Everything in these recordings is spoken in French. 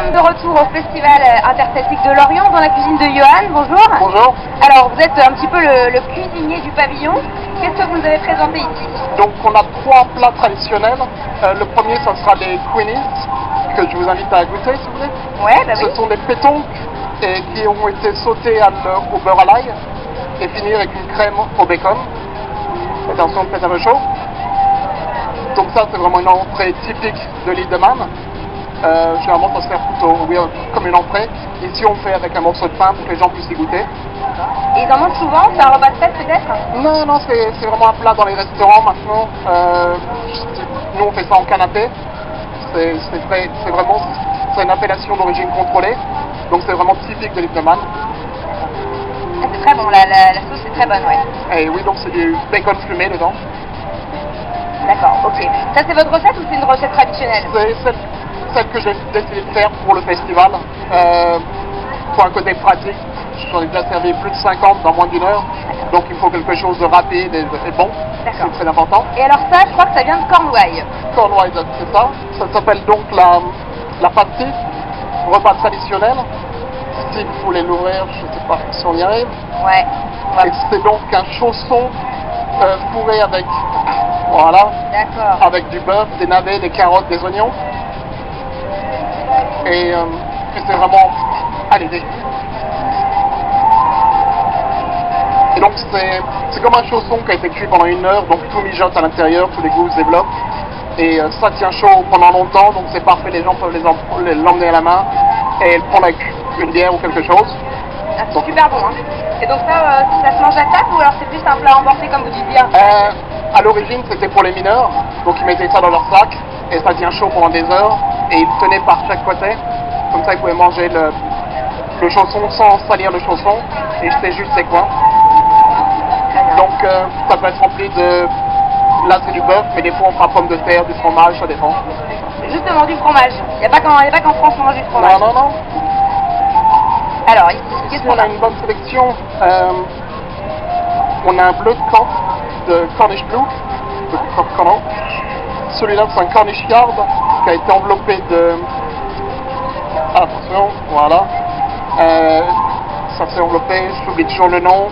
sommes de retour au Festival interceltique de Lorient dans la cuisine de Johan. Bonjour. Bonjour. Alors, vous êtes un petit peu le cuisinier du pavillon. Qu'est-ce que vous nous avez présenté ici? Donc on a 3 plats traditionnels. Le premier, ça sera les queenies, que je vous invite à goûter si vous voulez. Ouais, bah oui. Ce sont des pétonques qui ont été sautés au beurre à l'ail et finir avec une crème au bacon. Attention, faites un peu chaud. Donc ça, c'est vraiment une entrée typique de l'île de Man. Généralement, ça se sert plutôt comme une entrée. Ici, on fait avec un morceau de pain pour que les gens puissent y goûter. Et ils en mangent souvent? C'est un repas de fête peut-être? Non, c'est vraiment un plat dans les restaurants maintenant. Nous, on fait ça en canapé. C'est une appellation d'origine contrôlée. Donc c'est vraiment typique de l'île de Man. Ah, c'est très bon, la sauce est très bonne, ouais. Et oui, donc c'est du bacon fumé dedans. D'accord, ok. Ça c'est votre recette ou c'est une recette traditionnelle? C'est celle que j'ai décidé de faire pour le festival. Pour un côté pratique, j'en ai déjà servi plus de 50 dans moins d'une heure. Donc il faut quelque chose de rapide et bon. D'accord. C'est très important. Et alors ça, je crois que ça vient de Cornouailles. Cornouailles, c'est ça. Ça s'appelle donc la pastis, repas traditionnel. Si vous voulez l'ouvrir, je ne sais pas si on y arrive. Ouais. Et c'est donc un chausson fourré avec, voilà, D'accord. avec du bœuf, des navets, des carottes, des oignons. Et c'est vraiment, allez-y. Et donc c'est comme un chausson qui a été cuit pendant 1 heure, donc tout mijote à l'intérieur, tous les goûts se développent. Et ça tient chaud pendant longtemps, donc c'est parfait, les gens peuvent l'emmener à la main et le prendre avec une bière ou quelque chose. Ah, c'est super bon, hein. Et donc ça se mange à table ou alors c'est juste un plat emporté comme vous disiez? À l'origine, c'était pour les mineurs, donc ils mettaient ça dans leur sac et ça tient chaud pendant des heures et ils le tenaient par chaque côté. Comme ça, ils pouvaient manger le chausson sans salir le chausson et jeter juste ses coins. Donc ça peut être rempli de... Là c'est du bœuf, mais des fois on fera pommes de terre, du fromage, ça dépend. Justement du fromage. Il n'y a pas qu'en France on mange du fromage. Non. Alors ici, qu'est-ce qu'on On a une bonne sélection. On a un bleu de camp, de Cornish Blue, de Cornwall. Celui-là c'est un Cornish Yard qui a été enveloppé de... Attention, voilà. Ça s'est enveloppé, j'oublie toujours le nom,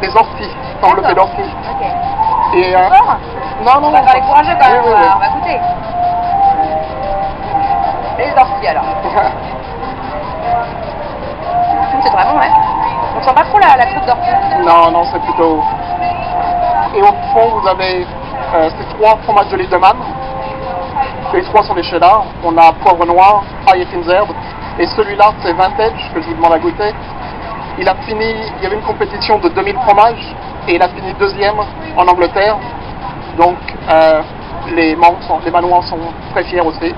des orties, enveloppé d'orties. Ok. Et Fort? non. On va faire les courageux quand même, Oui. on va goûter. Les orties alors. C'est très bon, ouais. On sent pas trop la croûte d'ortie. Non, c'est plutôt... Et au fond, vous avez ces 3 fromages de l'île de Man. Les 3 sont des cheddar. On a poivre noir, ail et fines herbes. Et celui-là, c'est vintage, que je vous demande à goûter. Il y avait une compétition de 2000 fromages, et il a fini 2e en Angleterre. Donc, les Manois sont très fiers aussi.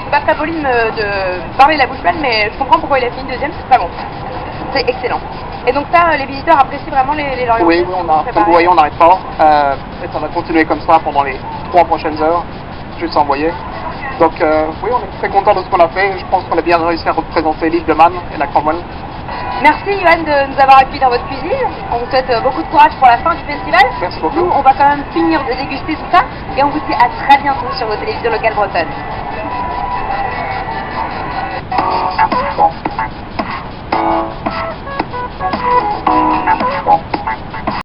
C'est pas très poli de parler la bouche pleine, mais je comprends pourquoi il a fini 2e, c'est très bon. C'est excellent. Et donc ça, les visiteurs apprécient vraiment les Lorientais? Oui, comme vous voyez, on n'arrête pas. Et ça va continuer comme ça pendant les 3 prochaines heures, juste envoyer. Donc oui, on est très content de ce qu'on a fait. Je pense qu'on a bien réussi à représenter l'île de Man et la Cornwall. Merci Johan de nous avoir accueillis dans votre cuisine. On vous souhaite beaucoup de courage pour la fin du festival. Merci beaucoup. Nous, on va quand même finir de déguster tout ça et on vous dit à très bientôt sur vos télévisions locales bretonnes.